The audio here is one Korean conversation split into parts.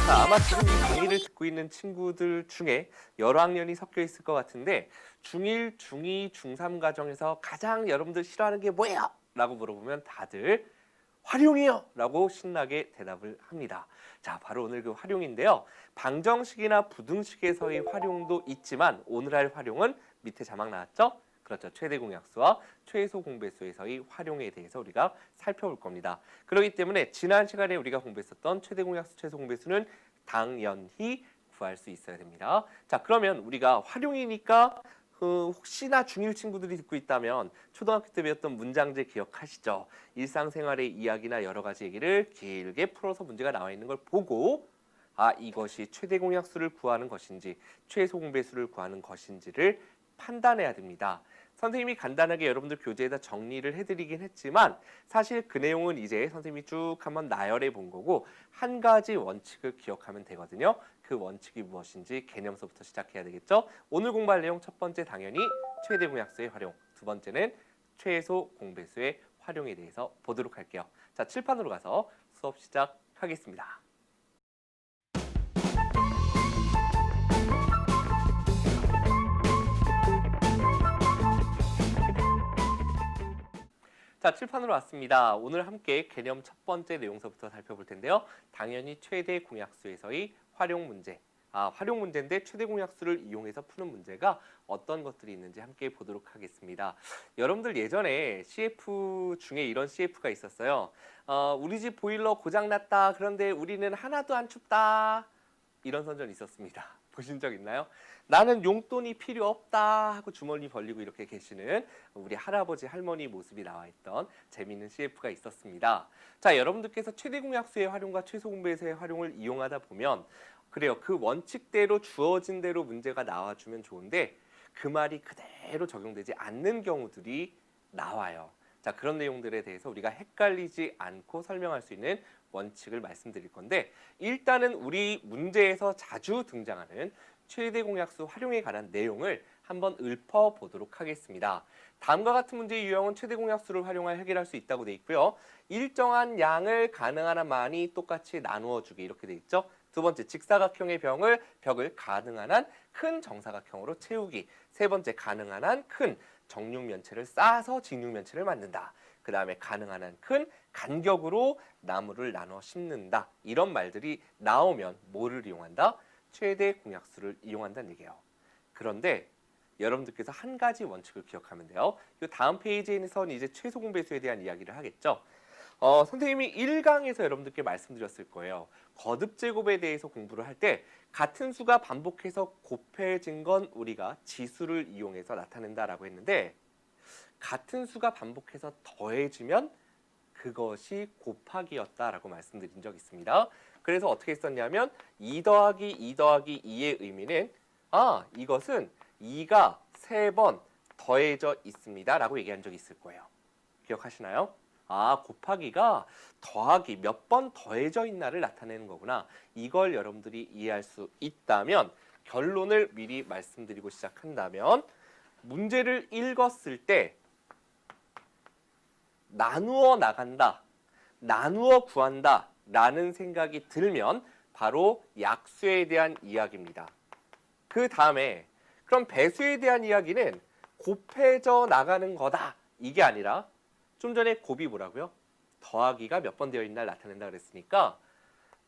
자, 아마 지금 이 강의를 듣고 있는 친구들 중에 여러 학년이 섞여 있을 것 같은데 중1, 중2, 중3 과정에서 가장 여러분들 싫어하는 게 뭐예요? 라고 물어보면 다들 활용이요! 라고 신나게 대답을 합니다. 자, 바로 오늘 그 활용인데요. 방정식이나 부등식에서의 활용도 있지만 오늘 할 활용은 밑에 자막 나왔죠? 그렇죠. 최대 공약수와 최소 공배수에서의 활용에 대해서 우리가 살펴볼 겁니다. 그렇기 때문에 지난 시간에 우리가 공부했었던 최대 공약수, 최소 공배수는 당연히 구할 수 있어야 됩니다. 자, 그러면 우리가 활용이니까 혹시나 중1 친구들이 듣고 있다면 초등학교 때 배웠던 문장제 기억하시죠? 일상생활의 이야기나 여러 가지 얘기를 길게 풀어서 문제가 나와 있는 걸 보고 이것이 최대 공약수를 구하는 것인지 최소 공배수를 구하는 것인지를 판단해야 됩니다. 선생님이 간단하게 여러분들 교재에다 정리를 해드리긴 했지만 사실 그 내용은 이제 선생님이 쭉 한번 나열해 본 거고 한 가지 원칙을 기억하면 되거든요. 그 원칙이 무엇인지 개념서부터 시작해야 되겠죠. 오늘 공부할 내용 첫 번째 당연히 최대 공약수의 활용, 두 번째는 최소 공배수의 활용에 대해서 보도록 할게요. 자, 칠판으로 가서 수업 시작하겠습니다. 자, 칠판으로 왔습니다. 오늘 함께 개념 첫 번째 내용서부터 살펴볼 텐데요. 당연히 최대 공약수에서의 활용 문제. 활용 문제인데 최대 공약수를 이용해서 푸는 문제가 어떤 것들이 있는지 함께 보도록 하겠습니다. 여러분들 예전에 CF 중에 이런 CF가 있었어요. 우리 집 보일러 고장났다. 그런데 우리는 하나도 안 춥다. 이런 선전이 있었습니다. 보신 적 있나요? 나는 용돈이 필요 없다 하고 주머니 벌리고 이렇게 계시는 우리 할아버지 할머니 모습이 나와 있던 재미있는 CF가 있었습니다. 자, 여러분들께서 최대 공약수의 활용과 최소 공배수의 활용을 이용하다 보면 그래요. 그 원칙대로 주어진 대로 문제가 나와주면 좋은데 그 말이 그대로 적용되지 않는 경우들이 나와요. 자, 그런 내용들에 대해서 우리가 헷갈리지 않고 설명할 수 있는 원칙을 말씀드릴 건데 일단은 우리 문제에서 자주 등장하는 최대 공약수 활용에 관한 내용을 한번 읊어보도록 하겠습니다. 다음과 같은 문제의 유형은 최대 공약수를 활용하여 해결할 수 있다고 돼 있고요. 일정한 양을 가능한 한 많이 똑같이 나누어 주기 이렇게 돼 있죠. 두 번째, 직사각형의 벽을 가능한 한 큰 정사각형으로 채우기. 세 번째, 가능한 한 큰 정육면체를 쌓아서 직육면체를 만든다. 그 다음에 가능한 한 큰 간격으로 나무를 나눠 심는다. 이런 말들이 나오면 뭐를 이용한다? 최대 공약수를 이용한다는 얘기예요. 그런데 여러분들께서 한 가지 원칙을 기억하면 돼요. 이 다음 페이지에서는 이제 최소 공배수에 대한 이야기를 하겠죠. 선생님이 1강에서 여러분들께 말씀드렸을 거예요. 거듭 제곱에 대해서 공부를 할 때 같은 수가 반복해서 곱해진 건 우리가 지수를 이용해서 나타낸다라고 했는데 같은 수가 반복해서 더해지면 그것이 곱하기였다라고 말씀드린 적 있습니다. 그래서 어떻게 했었냐면 2 더하기 2 더하기 2의 의미는 이것은 2가 3번 더해져 있습니다 라고 얘기한 적이 있을 거예요. 기억하시나요? 곱하기가 더하기 몇 번 더해져 있나를 나타내는 거구나. 이걸 여러분들이 이해할 수 있다면 결론을 미리 말씀드리고 시작한다면 문제를 읽었을 때 나누어 나간다, 나누어 구한다 라는 생각이 들면 바로 약수에 대한 이야기입니다. 그 다음에 그럼 배수에 대한 이야기는 곱해져 나가는 거다. 이게 아니라 좀 전에 곱이 뭐라고요? 더하기가 몇 번 되어 있나 나타낸다 그랬으니까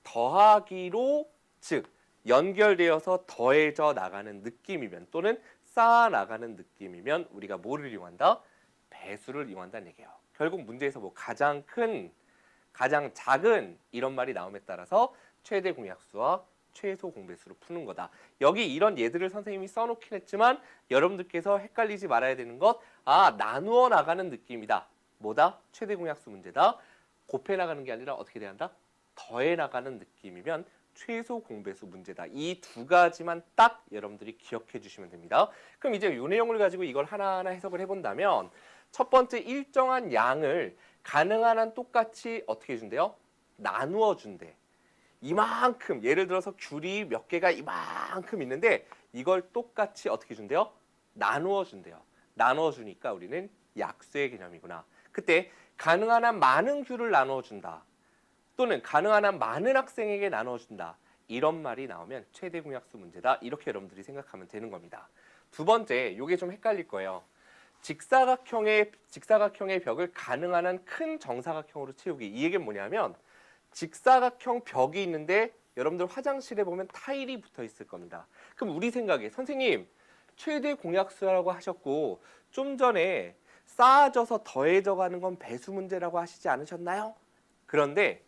더하기로 즉 연결되어서 더해져 나가는 느낌이면 또는 쌓아 나가는 느낌이면 우리가 뭐를 이용한다? 배수를 이용한다는 얘기예요. 결국 문제에서 뭐 가장 큰, 가장 작은 이런 말이 나옴에 따라서 최대 공약수와 최소 공배수로 푸는 거다. 여기 이런 예들을 선생님이 써놓긴 했지만 여러분들께서 헷갈리지 말아야 되는 것 나누어 나가는 느낌이다. 뭐다? 최대 공약수 문제다. 곱해 나가는 게 아니라 어떻게 돼야 한다? 더해 나가는 느낌이면 최소 공배수 문제다. 이 두 가지만 딱 여러분들이 기억해 주시면 됩니다. 그럼 이제 이 내용을 가지고 이걸 하나하나 해석을 해본다면 첫 번째 일정한 양을 가능한 한 똑같이 어떻게 해준대요? 나누어 준대. 이만큼 예를 들어서 귤이 몇 개가 이만큼 있는데 이걸 똑같이 어떻게 준대요? 나누어 준대요. 나누어 주니까 우리는 약수의 개념이구나. 그때 가능한 한 많은 귤을 나누어 준다. 또는 가능한 한 많은 학생에게 나누어 준다. 이런 말이 나오면 최대 공약수 문제다. 이렇게 여러분들이 생각하면 되는 겁니다. 두 번째, 요게 좀 헷갈릴 거예요. 직사각형의 벽을 가능한 한 큰 정사각형으로 채우기. 이 얘기는 뭐냐면 직사각형 벽이 있는데 여러분들 화장실에 보면 타일이 붙어 있을 겁니다. 그럼 우리 생각에 선생님 최대 공약수라고 하셨고 좀 전에 쌓아져서 더해져 가는 건 배수 문제라고 하시지 않으셨나요? 그런데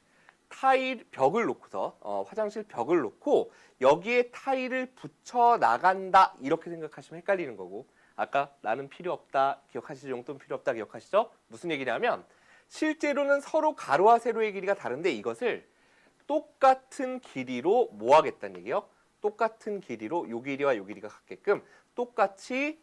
타일 벽을 놓고서 화장실 벽을 놓고 여기에 타일을 붙여 나간다 이렇게 생각하시면 헷갈리는 거고 아까 나는 필요 없다 기억하시죠? 용돈 필요 없다 기억하시죠? 무슨 얘기냐면 실제로는 서로 가로와 세로의 길이가 다른데 이것을 똑같은 길이로 뭐 하겠다는 얘기예요? 똑같은 길이로 요 길이와 요 길이가 같게끔 똑같이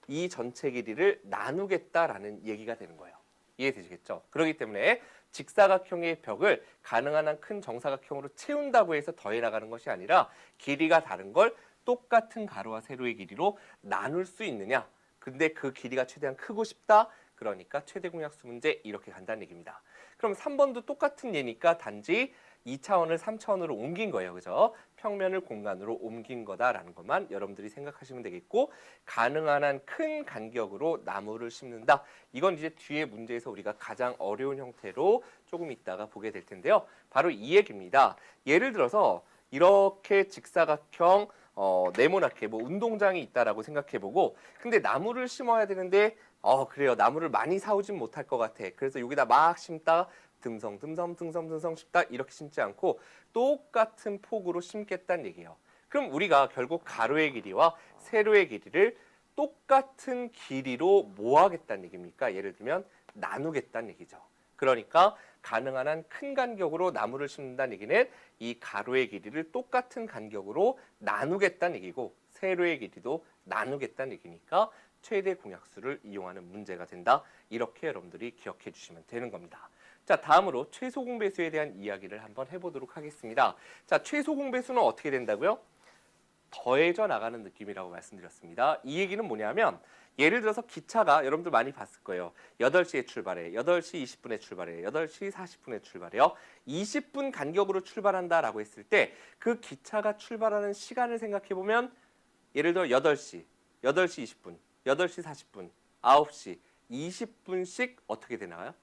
이 전체 길이를 나누겠다라는 얘기가 되는 거예요. 이해되시겠죠? 그렇기 때문에 직사각형의 벽을 가능한 한 큰 정사각형으로 채운다고 해서 더해 나가는 것이 아니라 길이가 다른 걸 똑같은 가로와 세로의 길이로 나눌 수 있느냐? 근데 그 길이가 최대한 크고 싶다? 그러니까 최대 공약수 문제 이렇게 간다는 얘기입니다. 그럼 3번도 똑같은 예니까 단지 2차원을 3차원으로 옮긴 거예요. 그죠? 평면을 공간으로 옮긴 거다라는 것만 여러분들이 생각하시면 되겠고 가능한 한 큰 간격으로 나무를 심는다. 이건 이제 뒤에 문제에서 우리가 가장 어려운 형태로 조금 있다가 보게 될 텐데요. 바로 이 얘기입니다. 예를 들어서 이렇게 직사각형 네모나게 뭐 운동장이 있다라고 생각해보고 근데 나무를 심어야 되는데 그래요. 나무를 많이 사오진 못할 것 같아. 그래서 여기다 막 심다 듬성 심다 이렇게 심지 않고 똑같은 폭으로 심겠다는 얘기예요. 그럼 우리가 결국 가로의 길이와 세로의 길이를 똑같은 길이로 뭐 하겠다는 얘기입니까? 예를 들면 나누겠다는 얘기죠. 그러니까 가능한 한 큰 간격으로 나무를 심는다는 얘기는 이 가로의 길이를 똑같은 간격으로 나누겠다는 얘기고 세로의 길이도 나누겠다는 얘기니까 최대 공약수를 이용하는 문제가 된다. 이렇게 여러분들이 기억해 주시면 되는 겁니다. 자, 다음으로 최소 공배수에 대한 이야기를 한번 해보도록 하겠습니다. 자, 최소 공배수는 어떻게 된다고요? 더해져 나가는 느낌이라고 말씀드렸습니다. 이 얘기는 뭐냐면 예를 들어서 기차가 여러분들 많이 봤을 거예요. 8시에 출발해, 8시 20분에 출발해, 8시 40분에 출발해요. 20분 간격으로 출발한다라고 했을 때 그 기차가 출발하는 시간을 생각해보면 예를 들어 8시 20분, 8시 40분, 9시 20분씩 어떻게 되나요?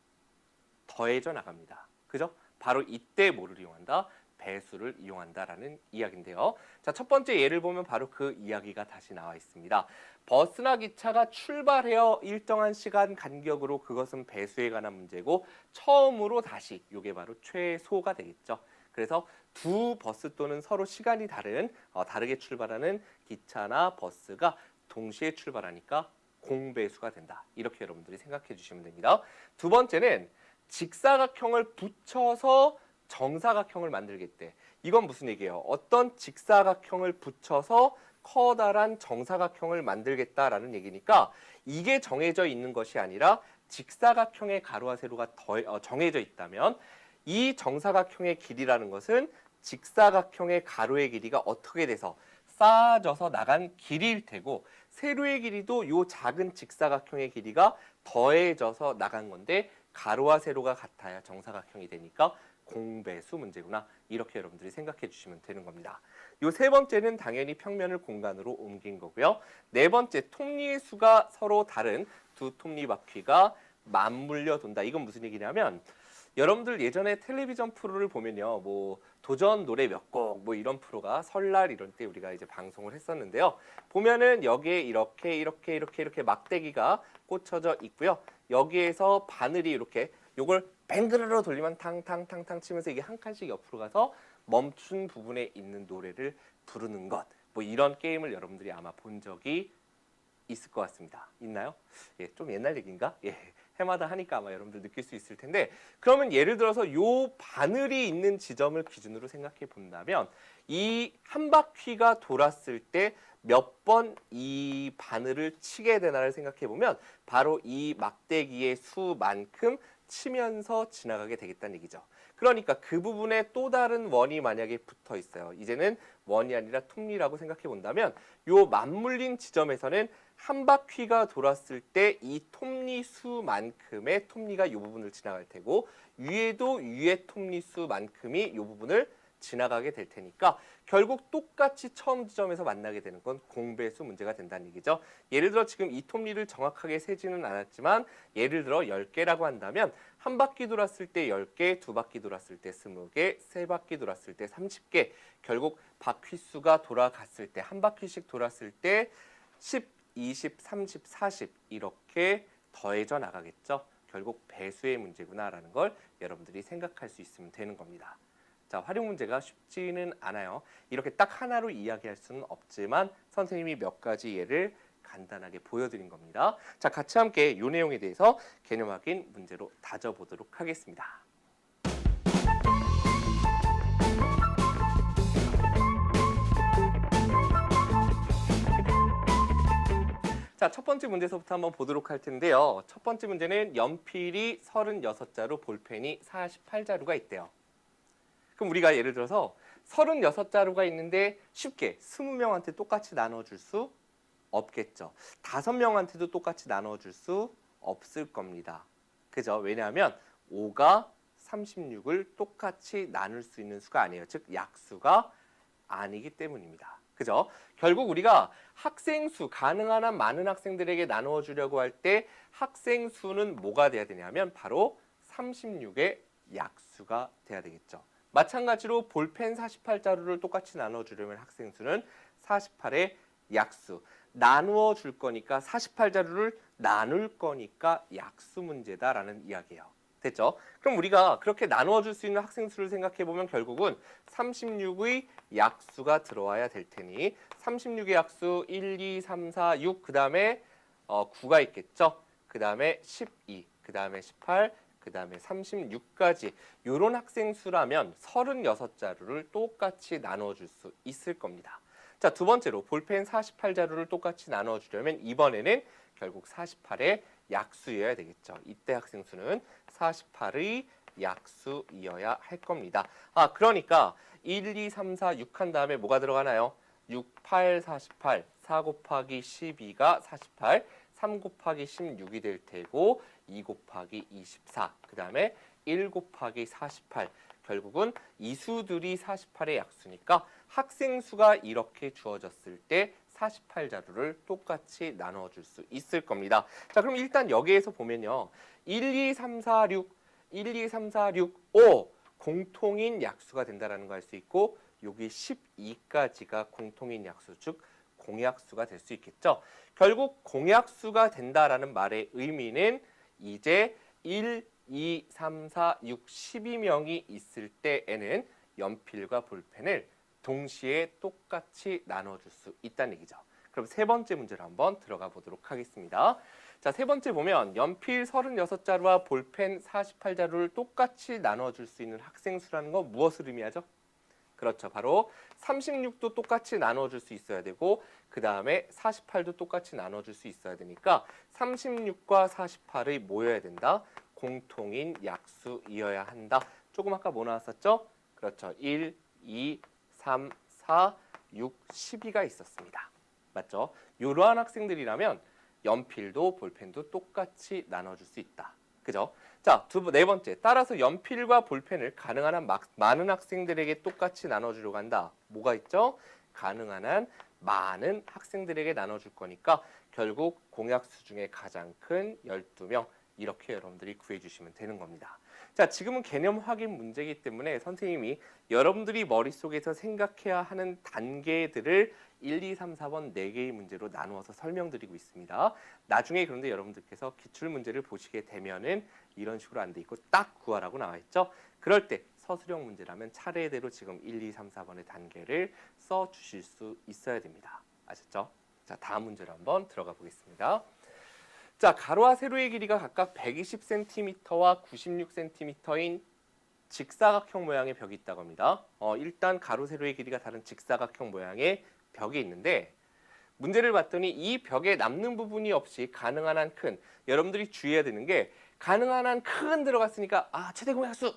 더해져 나갑니다. 그죠? 바로 이때 뭐를 이용한다? 배수를 이용한다라는 이야기인데요. 자, 첫 번째 예를 보면 바로 그 이야기가 다시 나와 있습니다. 버스나 기차가 출발해요. 일정한 시간 간격으로 그것은 배수에 관한 문제고 처음으로 다시 이게 바로 최소가 되겠죠. 그래서 두 버스 또는 서로 시간이 다르게 출발하는 기차나 버스가 동시에 출발하니까 공배수가 된다. 이렇게 여러분들이 생각해 주시면 됩니다. 두 번째는 직사각형을 붙여서 정사각형을 만들겠대. 이건 무슨 얘기예요? 어떤 직사각형을 붙여서 커다란 정사각형을 만들겠다라는 얘기니까 이게 정해져 있는 것이 아니라 직사각형의 가로와 세로가 정해져 있다면 이 정사각형의 길이라는 것은 직사각형의 가로의 길이가 어떻게 돼서 쌓아져서 나간 길이일 테고 세로의 길이도 요 작은 직사각형의 길이가 더해져서 나간 건데 가로와 세로가 같아야 정사각형이 되니까 공배수 문제구나. 이렇게 여러분들이 생각해 주시면 되는 겁니다. 요 세 번째는 당연히 평면을 공간으로 옮긴 거고요. 네 번째, 톱니의 수가 서로 다른 두 톱니바퀴가 맞물려 돈다. 이건 무슨 얘기냐면 여러분들 예전에 텔레비전 프로를 보면요. 뭐 도전 노래 몇 곡 뭐 이런 프로가 설날 이런 때 우리가 이제 방송을 했었는데요. 보면은 여기에 이렇게 막대기가 꽂혀져 있고요. 여기에서 바늘이 이렇게 요걸 뱅그르르 돌리면 탕탕탕탕 치면서 이게 한 칸씩 옆으로 가서 멈춘 부분에 있는 노래를 부르는 것. 뭐 이런 게임을 여러분들이 아마 본 적이 있을 것 같습니다. 있나요? 예, 좀 옛날 얘기인가? 예. 해마다 하니까 아마 여러분들 느낄 수 있을 텐데 그러면 예를 들어서 요 바늘이 있는 지점을 기준으로 생각해 본다면 이 한 바퀴가 돌았을 때 몇 번 이 바늘을 치게 되나를 생각해 보면 바로 이 막대기의 수만큼 치면서 지나가게 되겠다는 얘기죠. 그러니까 그 부분에 또 다른 원이 만약에 붙어 있어요. 이제는 원이 아니라 톱니라고 생각해 본다면 요 맞물린 지점에서는 한 바퀴가 돌았을 때 이 톱니 수만큼의 톱니가 이 부분을 지나갈 테고 위에도 위의 톱니 수만큼이 이 부분을 지나가게 될 테니까 결국 똑같이 처음 지점에서 만나게 되는 건 공배수 문제가 된다는 얘기죠. 예를 들어 지금 이 톱니를 정확하게 세지는 않았지만 예를 들어 10개라고 한다면 한 바퀴 돌았을 때 10개, 두 바퀴 돌았을 때 20개, 세 바퀴 돌았을 때 30개, 결국 바퀴 수가 돌아갔을 때 한 바퀴씩 돌았을 때 10, 20, 30, 40 이렇게 더해져 나가겠죠. 결국 배수의 문제구나라는 걸 여러분들이 생각할 수 있으면 되는 겁니다. 자, 활용 문제가 쉽지는 않아요. 이렇게 딱 하나로 이야기할 수는 없지만 선생님이 몇 가지 예를 간단하게 보여드린 겁니다. 자, 같이 함께 이 내용에 대해서 개념 확인 문제로 다져보도록 하겠습니다. 자, 첫 번째 문제서부터 한번 보도록 할 텐데요. 첫 번째 문제는 연필이 36자루, 볼펜이 48자루가 있대요. 그럼 우리가 예를 들어서 36자루가 있는데 쉽게 20명한테 똑같이 나눠줄 수 없겠죠. 5명한테도 똑같이 나눠줄 수 없을 겁니다. 그죠? 왜냐하면 5가 36을 똑같이 나눌 수 있는 수가 아니에요. 즉 약수가 아니기 때문입니다. 그죠? 결국 우리가 학생 수, 가능한 한 많은 학생들에게 나누어 주려고 할 때 학생 수는 뭐가 돼야 되냐면 바로 36의 약수가 돼야 되겠죠. 마찬가지로 볼펜 48자루를 똑같이 나눠 주려면 학생 수는 48의 약수. 나누어 줄 거니까 48자루를 나눌 거니까 약수 문제다라는 이야기예요. 됐죠? 그럼 우리가 그렇게 나누어 줄 수 있는 학생 수를 생각해 보면 결국은 36의 약수가 들어와야 될 테니 36의 약수 1, 2, 3, 4, 6 그다음에 9가 있겠죠. 그다음에 12, 그다음에 18, 그다음에 36까지 이런 학생 수라면 36자루를 똑같이 나눠 줄 수 있을 겁니다. 자, 두 번째로 볼펜 48자루를 똑같이 나눠 주려면 이번에는 결국 48의 약수여야 되겠죠. 이때 학생 수는 48의 약수이어야 할 겁니다. 아, 그러니까 1, 2, 3, 4, 6 한 다음에 뭐가 들어가나요? 6, 8, 48, 4 곱하기 12가 48, 3 곱하기 16이 될 테고 2 곱하기 24, 그 다음에 1 곱하기 48, 결국은 이 수들이 48의 약수니까 학생 수가 이렇게 주어졌을 때 48자루를 똑같이 나눠줄 수 있을 겁니다. 자, 그럼 일단 여기에서 보면요. 1, 2, 3, 4, 6, 1, 2, 3, 4, 6, 5 공통인 약수가 된다는 거 알 수 있고 여기 12까지가 공통인 약수, 즉 공약수가 될 수 있겠죠. 결국 공약수가 된다라는 말의 의미는 이제 1, 2, 3, 4, 6, 12명이 있을 때에는 연필과 볼펜을 동시에 똑같이 나눠줄 수 있다는 얘기죠. 그럼 세 번째 문제로 한번 들어가 보도록 하겠습니다. 자, 세 번째 보면 연필 36자루와 볼펜 48자루를 똑같이 나눠줄 수 있는 학생 수라는 건 무엇을 의미하죠? 그렇죠. 바로 36도 똑같이 나눠줄 수 있어야 되고 그 다음에 48도 똑같이 나눠줄 수 있어야 되니까 36과 48의 뭐여야 된다? 공통인 약수이어야 한다. 조금 아까 뭐 나왔었죠? 그렇죠. 1, 2, 3, 4, 6, 12가 있었습니다. 맞죠? 이러한 학생들이라면 연필도 볼펜도 똑같이 나눠줄 수 있다. 그죠? 자, 네 번째. 따라서 연필과 볼펜을 가능한 한 많은 학생들에게 똑같이 나눠주려고 한다. 뭐가 있죠? 가능한 한 많은 학생들에게 나눠줄 거니까 결국 공약수 중에 가장 큰 12명 이렇게 여러분들이 구해주시면 되는 겁니다. 자, 지금은 개념 확인 문제이기 때문에 선생님이 여러분들이 머릿속에서 생각해야 하는 단계들을 1, 2, 3, 4번 4개의 문제로 나누어서 설명드리고 있습니다. 나중에 그런데 여러분들께서 기출문제를 보시게 되면은 이런 식으로 안 돼 있고 딱 구하라고 나와 있죠. 그럴 때 서술형 문제라면 차례대로 지금 1, 2, 3, 4번의 단계를 써 주실 수 있어야 됩니다. 아셨죠? 자, 다음 문제로 한번 들어가 보겠습니다. 자, 가로와 세로의 길이가 각각 120cm와 96cm인 직사각형 모양의 벽이 있다고 합니다. 일단 가로 세로의 길이가 다른 직사각형 모양의 벽이 있는데 문제를 봤더니 이 벽에 남는 부분이 없이 가능한 한 큰, 여러분들이 주의해야 되는 게 가능한 한 큰 들어갔으니까 최대 공약수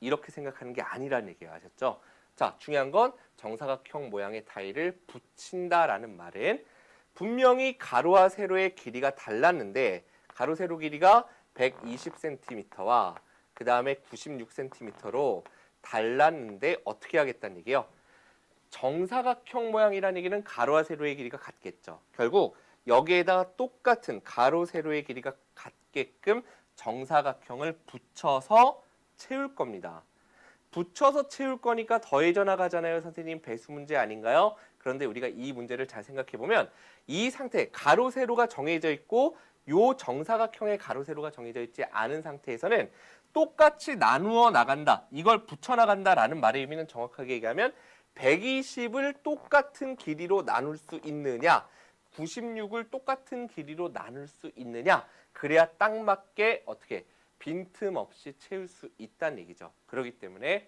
이렇게 생각하는 게 아니라는 얘기예요. 아셨죠? 자, 중요한 건 정사각형 모양의 타일을 붙인다라는 말은 분명히 가로와 세로의 길이가 달랐는데 가로 세로 길이가 120cm와 그 다음에 96cm로 달랐는데 어떻게 하겠다는 얘기예요? 정사각형 모양이라는 얘기는 가로와 세로의 길이가 같겠죠. 결국 여기에다가 똑같은 가로, 세로의 길이가 같게끔 정사각형을 붙여서 채울 겁니다. 붙여서 채울 거니까 더해져 나가잖아요. 선생님 배수 문제 아닌가요? 그런데 우리가 이 문제를 잘 생각해 보면 이 상태 가로 세로가 정해져 있고 요 정사각형의 가로 세로가 정해져 있지 않은 상태에서는 똑같이 나누어 나간다. 이걸 붙여 나간다라는 말의 의미는 정확하게 얘기하면 120을 똑같은 길이로 나눌 수 있느냐 96을 똑같은 길이로 나눌 수 있느냐 그래야 딱 맞게 어떻게 빈틈없이 채울 수 있다는 얘기죠. 그렇기 때문에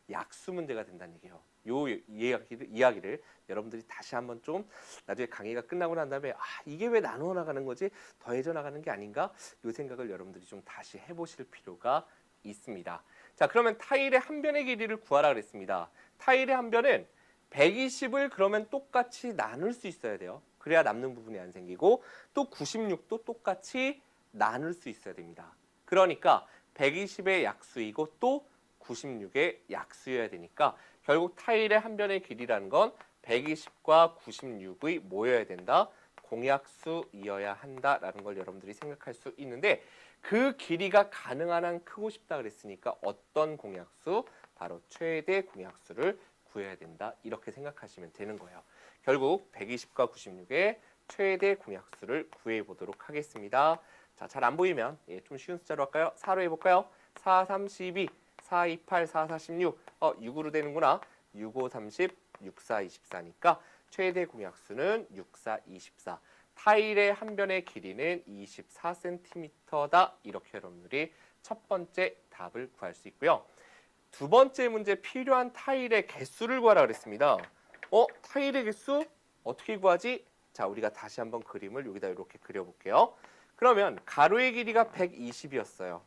약수 문제가 된다는 얘기예요. 요 이야기를 여러분들이 다시 한번 좀 나중에 강의가 끝나고 난 다음에 이게 왜 나누어 나가는 거지? 더해져 나가는 게 아닌가? 요 생각을 여러분들이 좀 다시 해보실 필요가 있습니다. 자, 그러면 타일의 한 변의 길이를 구하라 그랬습니다. 타일의 한 변은 120을 그러면 똑같이 나눌 수 있어야 돼요. 그래야 남는 부분이 안 생기고 또 96도 똑같이 나눌 수 있어야 됩니다. 그러니까 120의 약수이고 또 96의 약수여야 되니까 결국 타일의 한 변의 길이라는 건 120과 96의 뭐여야 된다? 공약수이어야 한다라는 걸 여러분들이 생각할 수 있는데 그 길이가 가능한 한 크고 싶다 그랬으니까 어떤 공약수? 바로 최대 공약수를 구해야 된다. 이렇게 생각하시면 되는 거예요. 결국 120과 96의 최대 공약수를 구해보도록 하겠습니다. 자, 잘 안 보이면 좀 쉬운 숫자로 할까요? 4로 해볼까요? 4, 3, 12, 4, 2, 8, 4, 4, 16. 6으로 되는구나. 6, 5, 30, 6, 4, 24니까 최대 공약수는 6, 4, 24. 타일의 한 변의 길이는 24cm다. 이렇게 여러분들이 첫 번째 답을 구할 수 있고요. 두 번째 문제 필요한 타일의 개수를 구하라 그랬습니다. 타일의 개수 어떻게 구하지? 자, 우리가 다시 한번 그림을 여기다 이렇게 그려볼게요. 그러면 가로의 길이가 120이었어요.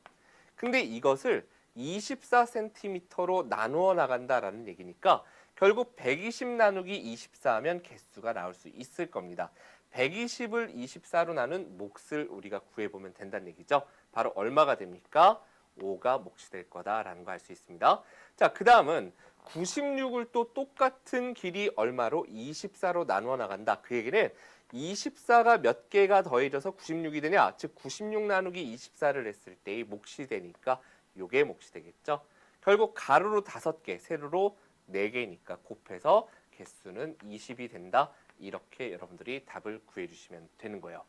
근데 이것을 24cm로 나누어 나간다라는 얘기니까 결국 120 나누기 24하면 개수가 나올 수 있을 겁니다. 120을 24로 나눈 몫을 우리가 구해보면 된다는 얘기죠. 바로 얼마가 됩니까? 5가 몫이 될 거다라는 거 알 수 있습니다. 자, 그 다음은 96을 또 똑같은 길이 얼마로 24로 나누어 나간다. 그 얘기는 24가 몇 개가 더해져서 96이 되냐? 즉 96 나누기 24를 했을 때의 몫이 되니까 요게 몫이 되겠죠. 결국 가로로 5개, 세로로 4개니까 곱해서 개수는 20이 된다. 이렇게 여러분들이 답을 구해주시면 되는 거예요.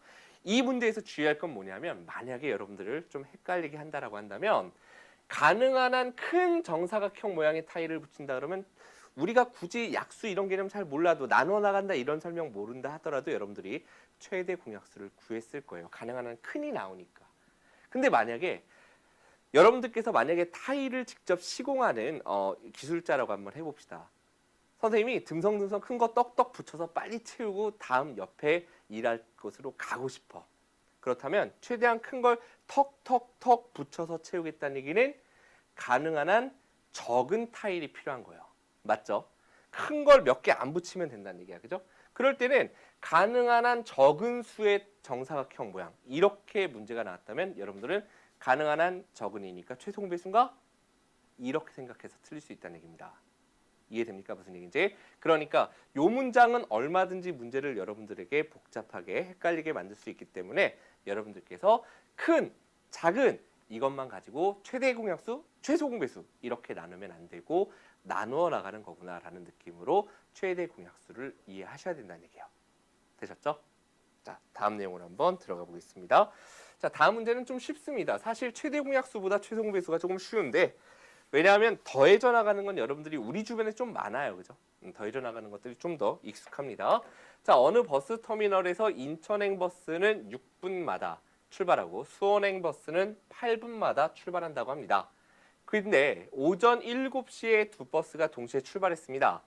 이 문제에서 주의할 건 뭐냐면 만약에 여러분들을 좀 헷갈리게 한다라고 한다면 가능한 한 큰 정사각형 모양의 타일을 붙인다 그러면 우리가 굳이 약수 이런 개념 잘 몰라도 나눠 나간다 이런 설명 모른다 하더라도 여러분들이 최대 공약수를 구했을 거예요. 가능한 한 큰이 나오니까. 근데 만약에 여러분들께서 만약에 타일을 직접 시공하는 기술자라고 한번 해봅시다. 선생님이 듬성듬성 큰 거 떡떡 붙여서 빨리 채우고 다음 옆에 일할 곳으로 가고 싶어. 그렇다면 최대한 큰 걸 턱턱턱 붙여서 채우겠다는 얘기는 가능한 한 적은 타일이 필요한 거예요. 맞죠? 큰 걸 몇 개 안 붙이면 된다는 얘기야. 그죠? 그럴 때는 가능한 한 적은 수의 정사각형 모양 이렇게 문제가 나왔다면 여러분들은 가능한 한 적은이니까 최소 공배수인가? 이렇게 생각해서 틀릴 수 있다는 얘기입니다. 이해됩니까? 무슨 얘기인지? 그러니까 요 문장은 얼마든지 문제를 여러분들에게 복잡하게 헷갈리게 만들 수 있기 때문에 여러분들께서 큰, 작은 이것만 가지고 최대 공약수, 최소 공배수 이렇게 나누면 안 되고 나누어 나가는 거구나라는 느낌으로 최대 공약수를 이해하셔야 된다는 얘기예요. 되셨죠? 자, 다음 내용으로 한번 들어가 보겠습니다. 자, 다음 문제는 좀 쉽습니다. 사실 최대 공약수보다 최소 공배수가 조금 쉬운데 왜냐하면 더해져 나가는 건 여러분들이 우리 주변에 좀 많아요. 그죠? 더해져 나가는 것들이 좀 더 익숙합니다. 자, 어느 버스 터미널에서 인천행 버스는 6분마다 출발하고 수원행 버스는 8분마다 출발한다고 합니다. 근데 오전 7시에 두 버스가 동시에 출발했습니다.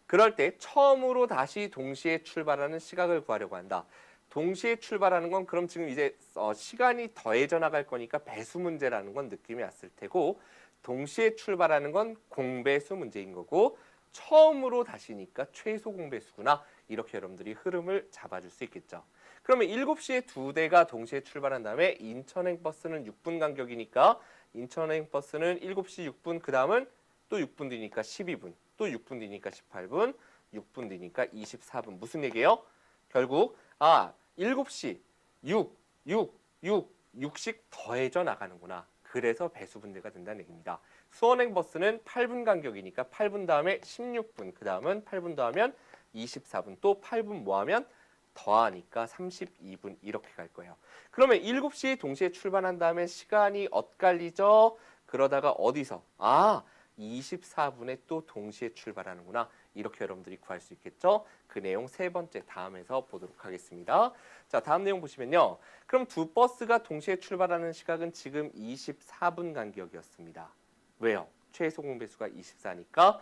그럴 때 처음으로 다시 동시에 출발하는 시각을 구하려고 한다. 동시에 출발하는 건 그럼 지금 이제 시간이 더해져 나갈 거니까 배수 문제라는 건 느낌이 왔을 테고 동시에 출발하는 건 공배수 문제인 거고 처음으로 다시니까 최소 공배수구나. 이렇게 여러분들이 흐름을 잡아줄 수 있겠죠. 그러면 7시에 두 대가 동시에 출발한 다음에 인천행 버스는 6분 간격이니까 인천행 버스는 7시 6분 그 다음은 또 6분 뒤니까 12분, 또 6분 뒤니까 18분, 6분 뒤니까 24분. 무슨 얘기예요? 결국 7시 6, 6씩 더해져 나가는구나. 그래서 배수 문제가 된다는 얘기입니다. 수원행 버스는 8분 간격이니까 8분 다음에 16분, 그 다음은 8분 더하면 24분, 또 8분 뭐하면 더하니까 32분 이렇게 갈 거예요. 그러면 7시에 동시에 출발한 다음에 시간이 엇갈리죠? 그러다가 어디서? 24분에 또 동시에 출발하는구나. 이렇게 여러분들이 구할 수 있겠죠? 그 내용 세 번째 다음에서 보도록 하겠습니다. 자, 다음 내용 보시면요. 그럼 두 버스가 동시에 출발하는 시각은 지금 24분 간격이었습니다. 왜요? 최소 공배수가 24니까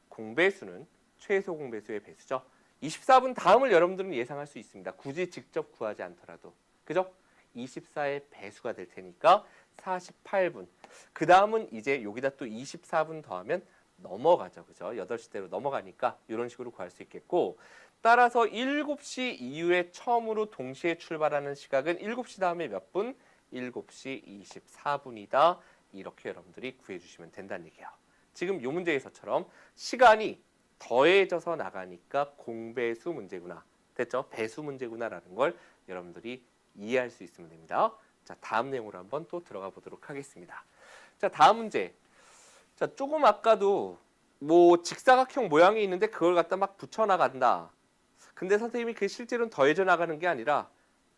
공배수는 최소 공배수의 배수죠. 24분 다음을 여러분들은 예상할 수 있습니다. 굳이 직접 구하지 않더라도. 그죠? 24의 배수가 될 테니까 48분. 그 다음은 이제 여기다 또 24분 더하면 넘어가죠. 그죠? 8시대로 넘어가니까 이런 식으로 구할 수 있겠고, 따라서 7시 이후에 처음으로 동시에 출발하는 시각은 7시 다음에 몇 분? 7시 24분이다. 이렇게 여러분들이 구해주시면 된다는 얘기예요. 지금 이 문제에서처럼 시간이 더해져서 나가니까 공배수 문제구나. 됐죠? 배수 문제구나라는 걸 여러분들이 이해할 수 있으면 됩니다. 자, 다음 내용으로 한번 또 들어가 보도록 하겠습니다. 자, 다음 문제. 자, 조금 아까도 뭐 직사각형 모양이 있는데 그걸 갖다 막 붙여나간다. 근데 선생님이 그게 실제로는 더해져 나가는 게 아니라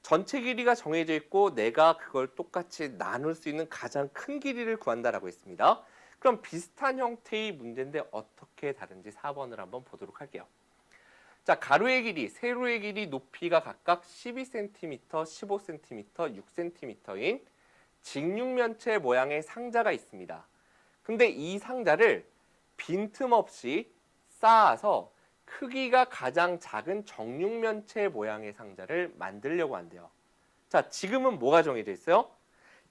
전체 길이가 정해져 있고 내가 그걸 똑같이 나눌 수 있는 가장 큰 길이를 구한다라고 했습니다. 그럼 비슷한 형태의 문제인데 어떻게 다른지 4번을 한번 보도록 할게요. 자, 가로의 길이, 세로의 길이, 높이가 각각 12cm, 15cm, 6cm인 직육면체 모양의 상자가 있습니다. 근데 이 상자를 빈틈없이 쌓아서 크기가 가장 작은 정육면체 모양의 상자를 만들려고 한대요. 자, 지금은 뭐가 정해져 있어요?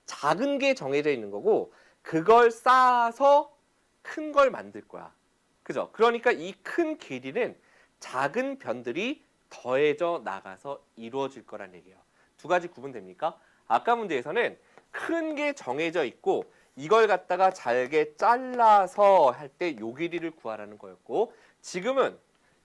작은 게 정해져 있는 거고 그걸 쌓아서 큰 걸 만들 거야. 그죠? 그러니까 이 큰 길이는 작은 변들이 더해져 나가서 이루어질 거란 얘기예요. 두 가지 구분됩니까? 아까 문제에서는 큰 게 정해져 있고 이걸 갖다가 잘게 잘라서 할 때 요 길이를 구하라는 거였고, 지금은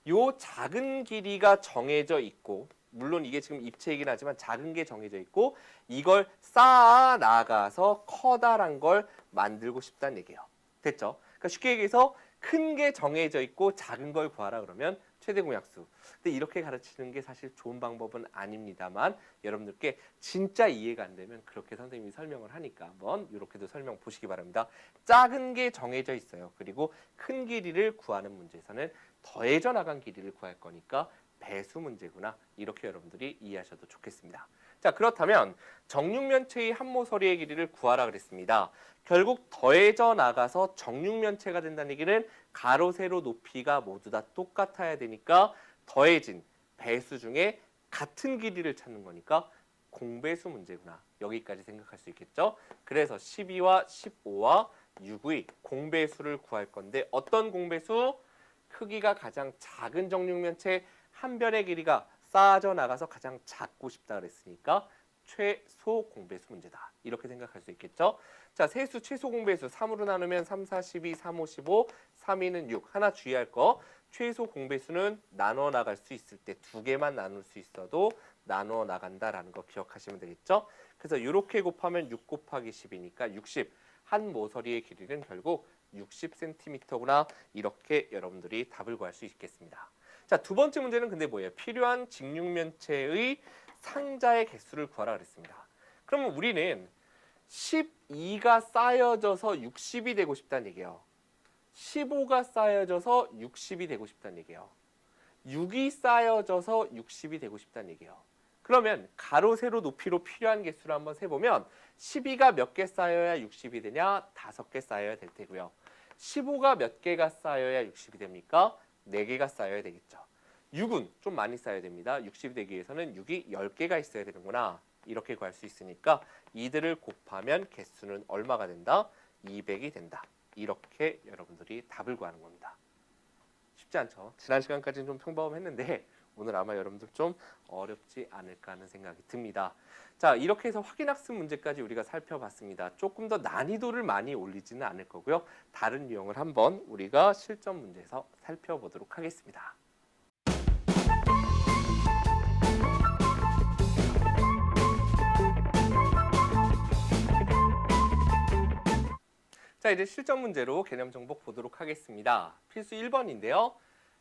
요 작은 길이가 정해져 있고, 물론 이게 지금 입체이긴 하지만 작은 게 정해져 있고 이걸 쌓아 나가서 커다란 걸 만들고 싶다는 얘기예요. 됐죠? 그러니까 쉽게 얘기해서 큰 게 정해져 있고 작은 걸 구하라 그러면 최대 공약수. 근데 이렇게 가르치는 게 사실 좋은 방법은 아닙니다만 여러분들께 진짜 이해가 안 되면 그렇게 선생님이 설명을 하니까 한번 이렇게도 설명 보시기 바랍니다. 작은 게 정해져 있어요. 그리고 큰 길이를 구하는 문제에서는 더해져 나간 길이를 구할 거니까 배수 문제구나. 이렇게 여러분들이 이해하셔도 좋겠습니다. 자, 그렇다면 정육면체의 한모서리의 길이를 구하라 그랬습니다. 결국 더해져 나가서 정육면체가 된다는 얘기는 가로, 세로, 높이가 모두 다 똑같아야 되니까 더해진 배수 중에 같은 길이를 찾는 거니까 공배수 문제구나. 여기까지 생각할 수 있겠죠? 그래서 12와 15와 6의 공배수를 구할 건데 어떤 공배수? 크기가 가장 작은 정육면체 한 변의 길이가 쌓아져 나가서 가장 작고 싶다 그랬으니까 최소 공배수 문제다. 이렇게 생각할 수 있겠죠? 자, 세수 최소 공배수 3으로 나누면 3, 4, 12, 3, 5, 15, 3, 2는 6. 하나 주의할 거. 최소 공배수는 나눠 나갈 수 있을 때 두 개만 나눌 수 있어도 나눠 나간다라는 거 기억하시면 되겠죠? 그래서 이렇게 곱하면 6 곱하기 10이니까 60. 한 모서리의 길이는 결국 60cm구나. 이렇게 여러분들이 답을 구할 수 있겠습니다. 자, 두 번째 문제는 근데 뭐예요? 필요한 직육면체의 상자의 개수를 구하라 그랬습니다. 그러면 우리는 12가 쌓여져서 60이 되고 싶다는 얘기예요. 15가 쌓여져서 60이 되고 싶다는 얘기예요. 6이 쌓여져서 60이 되고 싶다는 얘기예요. 그러면 가로, 세로, 높이로 필요한 개수를 한번 세보면 12가 몇 개 쌓여야 60이 되냐? 5개 쌓여야 될 테고요. 15가 몇 개가 쌓여야 60이 됩니까? 4개가 쌓여야 되겠죠. 6은 좀 많이 쌓여야 됩니다. 60이 되기 위해서는 6이 10개가 있어야 되는구나. 이렇게 구할 수 있으니까 이들을 곱하면 개수는 얼마가 된다? 200이 된다. 이렇게 여러분들이 답을 구하는 겁니다. 쉽지 않죠? 지난 시간까지는 좀 평범했는데 오늘 아마 여러분들 좀 어렵지 않을까 하는 생각이 듭니다. 자, 이렇게 해서 확인학습 문제까지 우리가 살펴봤습니다. 조금 더 난이도를 많이 올리지는 않을 거고요. 다른 유형을 한번 우리가 실전 문제에서 살펴보도록 하겠습니다. 자, 이제 실전 문제로 개념 정복 보도록 하겠습니다. 필수 1번인데요.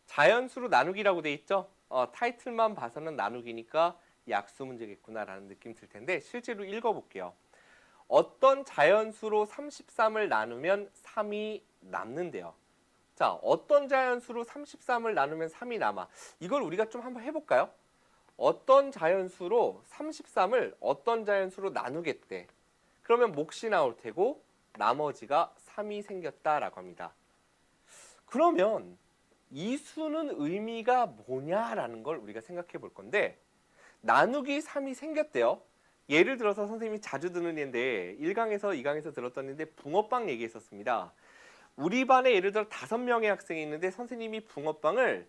자연수로 나누기라고 돼 있죠? 타이틀만 봐서는 나누기니까 약수 문제겠구나라는 느낌 들 텐데 실제로 읽어볼게요. 어떤 자연수로 33을 나누면 3이 남는데요. 자, 어떤 자연수로 33을 나누면 3이 남아? 이걸 우리가 좀 한번 해볼까요? 어떤 자연수로 33을 어떤 자연수로 나누겠대. 그러면 몫이 나올 테고 나머지가 3이 생겼다라고 합니다. 그러면 이 수는 의미가 뭐냐라는 걸 우리가 생각해 볼 건데 나누기 3이 생겼대요. 예를 들어서 선생님이 자주 듣는 예인데 1강에서 2강에서 들었던 예인데 붕어빵 얘기했었습니다. 우리 반에 예를 들어 5명의 학생이 있는데 선생님이 붕어빵을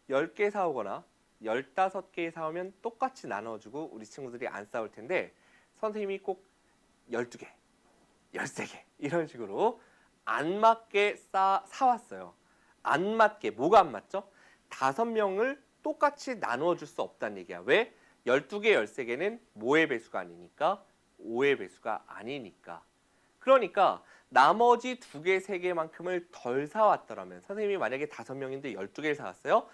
10개 사오거나 15개 사오면 똑같이 나눠주고 우리 친구들이 안 싸울 텐데 선생님이 꼭 12개, 13개 이런 식으로 안 맞게 사왔어요. 안 맞게. 뭐가 안 맞죠? 5명을 똑같이 나누어 줄 수 없다는 얘기야. 왜? 12개, 13개는 뭐의 배수가 아니니까 5의 배수가 아니니까. 그러니까 나머지 2개, 3개만큼을 덜 사왔더라면 선생님이 만약에 5명인데 12개를 사왔어요.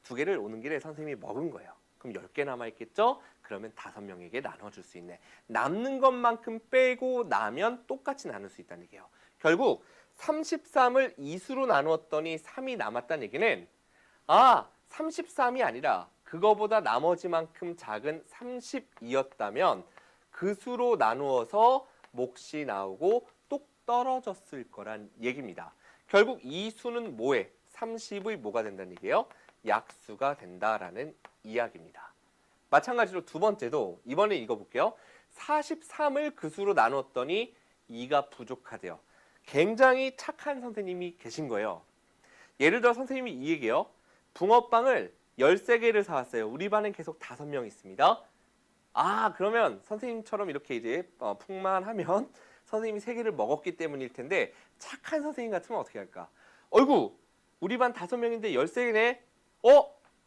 2개를 오는 길에 선생님이 먹은 거예요. 그럼 10개 남아있겠죠? 그러면 5명에게 나눠줄 수 있네. 남는 것만큼 빼고 나면 똑같이 나눌 수 있다는 얘기예요. 결국 33을 2수로 나누었더니 3이 남았다는 얘기는 33이 아니라 그거보다 나머지만큼 작은 32였다면 그 수로 나누어서 몫이 나오고 똑 떨어졌을 거란 얘기입니다. 결국 이 수는 뭐에? 30의 뭐가 된다는 얘기예요? 약수가 된다라는 이야기입니다. 마찬가지로 두 번째도 이번에 읽어볼게요. 43을 그 수로 나눴더니 2가 부족하대요. 굉장히 착한 선생님이 계신 거예요. 예를 들어 선생님이 이 얘기예요. 붕어빵을 13개를 사왔어요. 우리 반엔 계속 5명 있습니다. 그러면 선생님처럼 이렇게 이제 풍만하면 선생님이 3개를 먹었기 때문일 텐데 착한 선생님 같으면 어떻게 할까? 어이구, 우리 반 5명인데 13개네?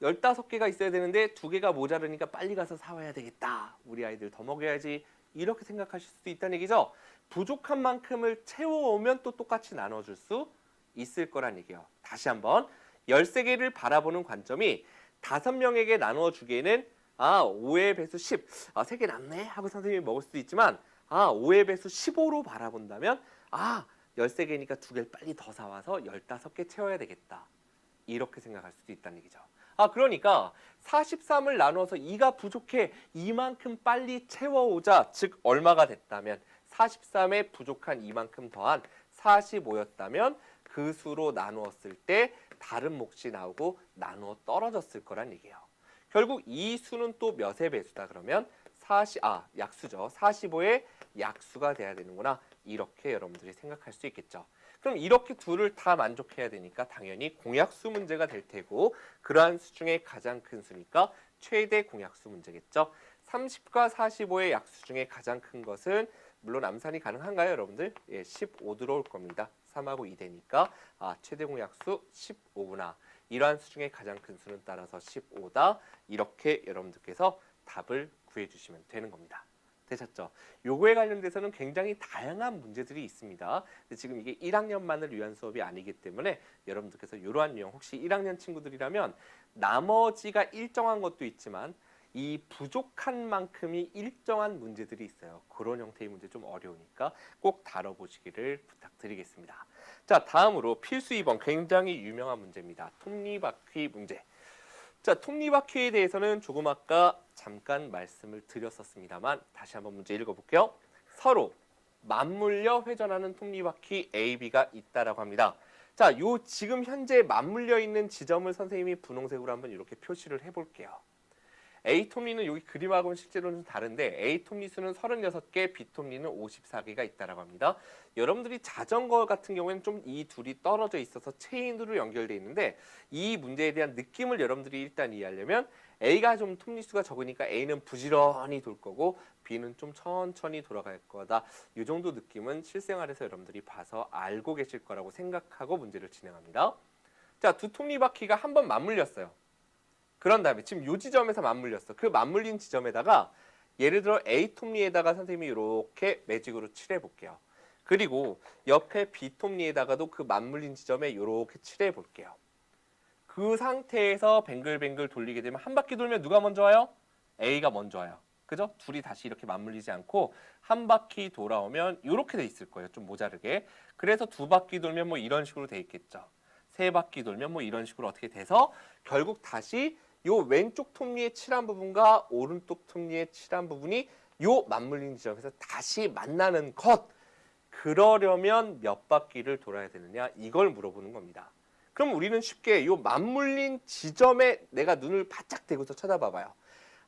15개가 있어야 되는데 2개가 모자르니까 빨리 가서 사와야 되겠다. 우리 아이들 더 먹여야지. 이렇게 생각하실 수도 있다는 얘기죠. 부족한 만큼을 채워오면 또 똑같이 나눠줄 수 있을 거란 얘기예요. 다시 한번 13개를 바라보는 관점이 5명에게 나누어 주기에는 5의 배수 10, 3개 남네 하고 선생님이 먹을 수도 있지만 5의 배수 15로 바라본다면 13개니까 2개를 빨리 더 사와서 15개 채워야 되겠다. 이렇게 생각할 수도 있다는 얘기죠. 그러니까 43을 나눠서 2가 부족해. 이만큼 빨리 채워오자. 즉 얼마가 됐다면 43에 부족한 이만큼 더한 45였다면 그 수로 나누었을 때 다른 몫이 나오고 나누어 떨어졌을 거란 얘기예요. 결국 이 수는 또 몇의 배수다 그러면 약수죠. 45의 약수가 돼야 되는구나. 이렇게 여러분들이 생각할 수 있겠죠. 그럼 이렇게 둘을 다 만족해야 되니까 당연히 공약수 문제가 될 테고 그러한 수 중에 가장 큰 수니까 최대 공약수 문제겠죠. 30과 45의 약수 중에 가장 큰 것은 물론 암산이 가능한가요, 여러분들? 15 들어올 겁니다. 3하고 2 되니까 최대 공약수 15구나. 이러한 수 중에 가장 큰 수는 따라서 15다. 이렇게 여러분들께서 답을 구해주시면 되는 겁니다. 되셨죠? 요거에 관련돼서는 굉장히 다양한 문제들이 있습니다. 근데 지금 이게 1학년만을 위한 수업이 아니기 때문에 여러분들께서 이러한 유형 혹시 1학년 친구들이라면 나머지가 일정한 것도 있지만 이 부족한 만큼이 일정한 문제들이 있어요. 그런 형태의 문제 좀 어려우니까 꼭 다뤄보시기를 부탁드리겠습니다. 자, 다음으로 필수 2번 굉장히 유명한 문제입니다. 톱니바퀴 문제. 자, 톱니바퀴에 대해서는 조금 아까 잠깐 말씀을 드렸었습니다만 다시 한번 문제 읽어볼게요. 서로 맞물려 회전하는 톱니바퀴 A, B가 있다라고 합니다. 자, 요 지금 현재 맞물려 있는 지점을 선생님이 분홍색으로 한번 이렇게 표시를 해볼게요. A톱니는 여기 그림하고는 실제로는 좀 다른데 A톱니 수는 36개, B톱니는 54개가 있다라고 합니다. 여러분들이 자전거 같은 경우에는 좀 이 둘이 떨어져 있어서 체인으로 연결되어 있는데 이 문제에 대한 느낌을 여러분들이 일단 이해하려면 A가 좀 톱니 수가 적으니까 A는 부지런히 돌 거고 B는 좀 천천히 돌아갈 거다. 이 정도 느낌은 실생활에서 여러분들이 봐서 알고 계실 거라고 생각하고 문제를 진행합니다. 자, 두 톱니바퀴가 한번 맞물렸어요. 그런 다음에 지금 요 지점에서 맞물렸어. 그 맞물린 지점에다가 예를 들어 A톱니에다가 선생님이 이렇게 매직으로 칠해 볼게요. 그리고 옆에 B톱니에다가도 그 맞물린 지점에 이렇게 칠해 볼게요. 그 상태에서 뱅글뱅글 돌리게 되면 한 바퀴 돌면 누가 먼저 와요? A가 먼저 와요. 그죠? 둘이 다시 이렇게 맞물리지 않고 한 바퀴 돌아오면 이렇게 돼 있을 거예요. 좀 모자르게. 그래서 두 바퀴 돌면 뭐 이런 식으로 돼 있겠죠. 세 바퀴 돌면 뭐 이런 식으로 어떻게 돼서 결국 다시 요 왼쪽 톱니에 칠한 부분과 오른쪽 톱니에 칠한 부분이 요 맞물린 지점에서 다시 만나는 것. 그러려면 몇 바퀴를 돌아야 되느냐 이걸 물어보는 겁니다. 그럼 우리는 쉽게 요 맞물린 지점에 내가 눈을 바짝 대고서 쳐다봐봐요.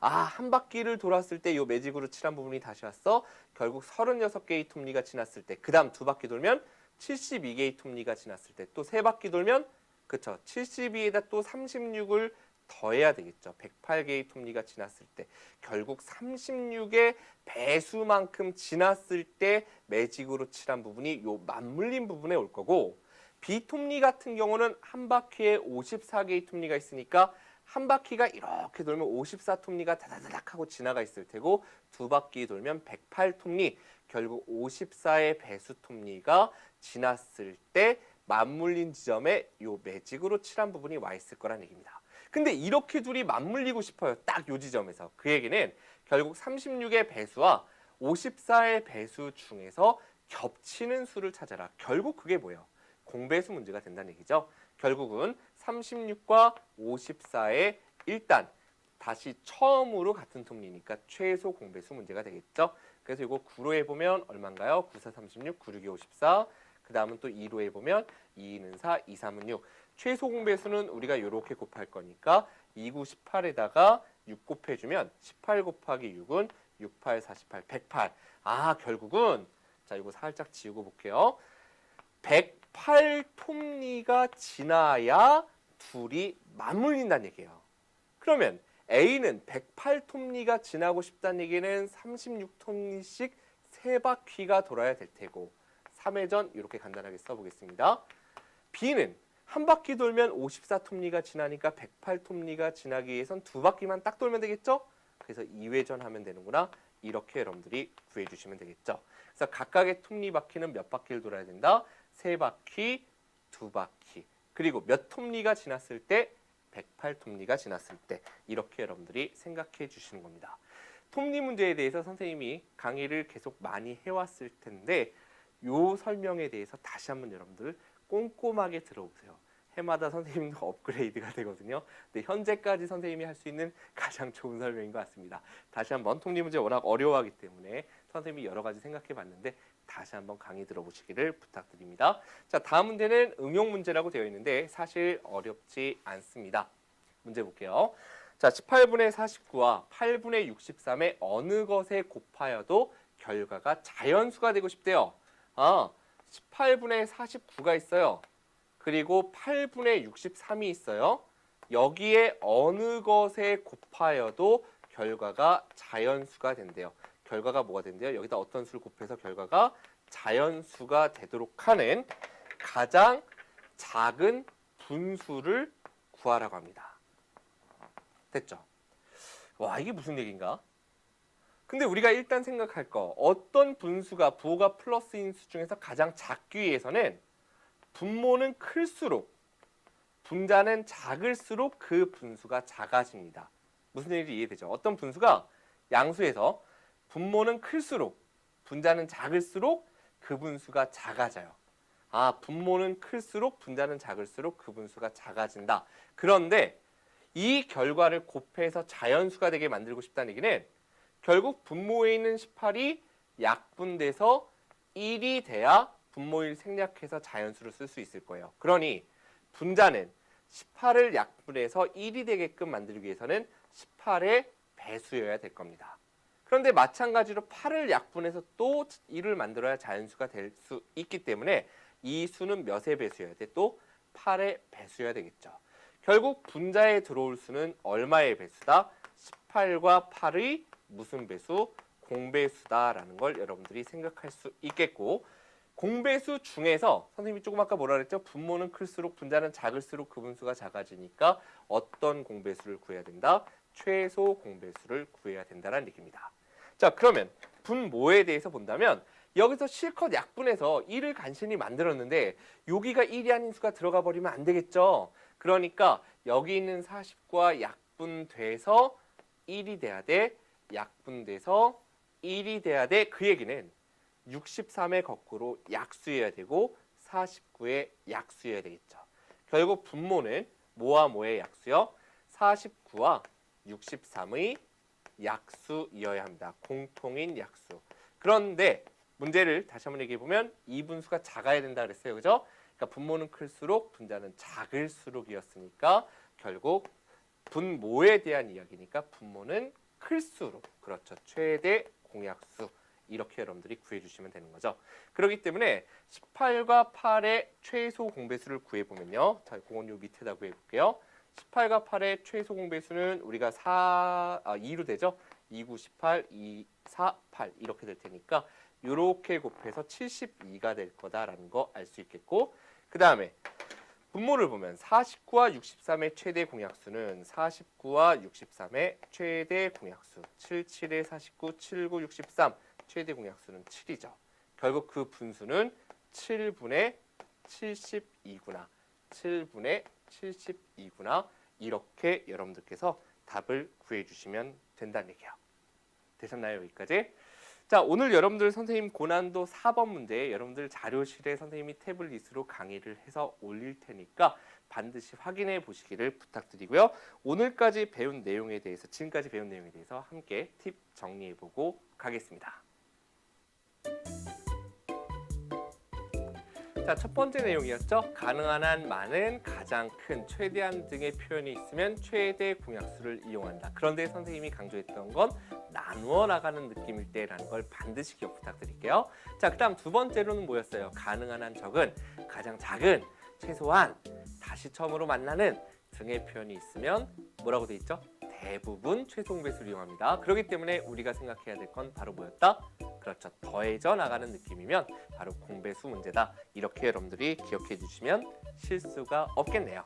아, 한 바퀴를 돌았을 때 요 매직으로 칠한 부분이 다시 왔어. 결국 36개의 톱니가 지났을 때 그 다음 두 바퀴 돌면 72개의 톱니가 지났을 때 또 세 바퀴 돌면 그쵸 72에다 또 36을 더해야 되겠죠. 108개의 톱니가 지났을 때 결국 36의 배수만큼 지났을 때 매직으로 칠한 부분이 요 맞물린 부분에 올 거고 B톱니 같은 경우는 한 바퀴에 54개의 톱니가 있으니까 한 바퀴가 이렇게 돌면 54톱니가 다다다닥 하고 지나가 있을 테고 두 바퀴 돌면 108톱니 결국 54의 배수톱니가 지났을 때 맞물린 지점에 요 매직으로 칠한 부분이 와 있을 거란 얘기입니다. 근데 이렇게 둘이 맞물리고 싶어요. 딱 요 지점에서. 그 얘기는 결국 36의 배수와 54의 배수 중에서 겹치는 수를 찾아라. 결국 그게 뭐예요? 공배수 문제가 된다는 얘기죠. 결국은 36과 54의 일단 다시 처음으로 같은 톱니니까 최소 공배수 문제가 되겠죠. 그래서 이거 9로 해보면 얼마인가요? 9, 4, 36, 9, 6, 2, 54. 그 다음은 또 2로 해보면 2, 2는 4, 2, 3은 6. 최소 공배수는 우리가 이렇게 곱할 거니까 2, 9, 18에다가 6 곱해주면 18 곱하기 6은 6, 8, 48, 108. 아, 결국은 자 이거 살짝 지우고 볼게요. 108톱니가 지나야 둘이 맞물린다는 얘기예요. 그러면 A는 108톱니가 지나고 싶다는 얘기는 36톱니씩 세 바퀴가 돌아야 될 테고 3회전 이렇게 간단하게 써보겠습니다. B는 한 바퀴 돌면 54톱니가 지나니까 108톱니가 지나기 위해선 두 바퀴만 딱 돌면 되겠죠? 그래서 2회전 하면 되는구나. 이렇게 여러분들이 구해주시면 되겠죠. 그래서 각각의 톱니바퀴는 몇 바퀴를 돌아야 된다? 세 바퀴, 두 바퀴. 그리고 몇 톱니가 지났을 때? 108톱니가 지났을 때. 이렇게 여러분들이 생각해 주시는 겁니다. 톱니 문제에 대해서 선생님이 강의를 계속 많이 해왔을 텐데 요 설명에 대해서 다시 한번 여러분들 꼼꼼하게 들어보세요. 해마다 선생님도 업그레이드가 되거든요. 근데 현재까지 선생님이 할 수 있는 가장 좋은 설명인 것 같습니다. 다시 한번 톱니 문제 워낙 어려워하기 때문에 선생님이 여러 가지 생각해 봤는데 다시 한번 강의 들어보시기를 부탁드립니다. 자, 다음 문제는 응용 문제라고 되어 있는데 사실 어렵지 않습니다. 문제 볼게요. 자, 18분의 49와 8분의 63의 어느 것에 곱하여도 결과가 자연수가 되고 싶대요. 18분의 49가 있어요. 그리고 8분의 63이 있어요. 여기에 어느 것에 곱하여도 결과가 자연수가 된대요. 결과가 뭐가 된대요? 여기다 어떤 수를 곱해서 결과가 자연수가 되도록 하는 가장 작은 분수를 구하라고 합니다. 됐죠? 와, 이게 무슨 얘기인가? 근데 우리가 일단 생각할 거 어떤 분수가 부호가 플러스인 수 중에서 가장 작기 위해서는 분모는 클수록 분자는 작을수록 그 분수가 작아집니다. 무슨 얘기인지 이해되죠? 어떤 분수가 양수에서 분모는 클수록 분자는 작을수록 그 분수가 작아져요. 분모는 클수록 분자는 작을수록 그 분수가 작아진다. 그런데 이 결과를 곱해서 자연수가 되게 만들고 싶다는 얘기는 결국 분모에 있는 18이 약분돼서 1이 돼야 분모를 생략해서 자연수를 쓸 수 있을 거예요. 그러니 분자는 18을 약분해서 1이 되게끔 만들기 위해서는 18의 배수여야 될 겁니다. 그런데 마찬가지로 8을 약분해서 또 1을 만들어야 자연수가 될 수 있기 때문에 이 수는 몇의 배수여야 돼? 또 8의 배수여야 되겠죠. 결국 분자에 들어올 수는 얼마의 배수다? 18과 8의 무슨 배수? 공배수다라는 걸 여러분들이 생각할 수 있겠고, 공배수 중에서 선생님이 조금 아까 뭐라 그랬죠? 분모는 클수록 분자는 작을수록 그 분수가 작아지니까 어떤 공배수를 구해야 된다? 최소 공배수를 구해야 된다는 얘기입니다. 자, 그러면 분모에 대해서 본다면 여기서 실컷 약분해서 1을 간신히 만들었는데 여기가 1이 아닌 수가 들어가 버리면 안 되겠죠. 그러니까 여기 있는 49가 약분돼서 1이 돼야 돼. 약분돼서 1이 돼야 돼. 그 얘기는 63의 거꾸로 약수여야 되고 49의 약수여야 되겠죠. 결국 분모는 뭐와 뭐의 약수요? 49와 63의 약수이어야 합니다. 공통인 약수. 그런데 문제를 다시 한번 얘기해 보면 이 분수가 작아야 된다 그랬어요. 그죠? 그러니까 분모는 클수록 분자는 작을수록이었으니까 결국 분모에 대한 이야기니까 분모는 클수록, 그렇죠. 최대 공약수. 이렇게 여러분들이 구해주시면 되는 거죠. 그렇기 때문에 18과 8의 최소 공배수를 구해보면요. 자, 그건 요 밑에다 구해볼게요. 18과 8의 최소 공배수는 우리가 2로 되죠. 2, 9, 18, 2, 4, 8 이렇게 될 테니까 이렇게 곱해서 72가 될 거다라는 거 알 수 있겠고, 그 다음에 분모를 보면 49와 63의 최대 공약수는 49와 63의 최대 공약수 77의 49, 79, 63 최대 공약수는 7이죠. 결국 그 분수는 7분의 72구나. 7분의 72구나. 이렇게 여러분들께서 답을 구해주시면 된다는 얘기예요. 되셨나요? 여기까지? 자, 오늘 여러분들 선생님 고난도 4번 문제 여러분들 자료실에 선생님이 태블릿으로 강의를 해서 올릴 테니까 반드시 확인해 보시기를 부탁드리고요. 오늘까지 배운 내용에 대해서, 지금까지 배운 내용에 대해서 함께 팁 정리해 보고 가겠습니다. 자, 첫 번째 내용이었죠. 가능한 한 많은, 가장 큰, 최대한 등의 표현이 있으면 최대 공약수를 이용한다. 그런데 선생님이 강조했던 건 나누어 나가는 느낌일 때라는 걸 반드시 기억 부탁드릴게요. 자, 그 다음 두 번째로는 뭐였어요? 가능한 한 적은, 가장 작은, 최소한, 다시 처음으로 만나는 등의 표현이 있으면 뭐라고 돼 있죠? 대부분 최소 공배수를 이용합니다. 그렇기 때문에 우리가 생각해야 될 건 바로 뭐였다? 그렇죠. 더해져 나가는 느낌이면 바로 공배수 문제다. 이렇게 여러분들이 기억해 주시면 실수가 없겠네요.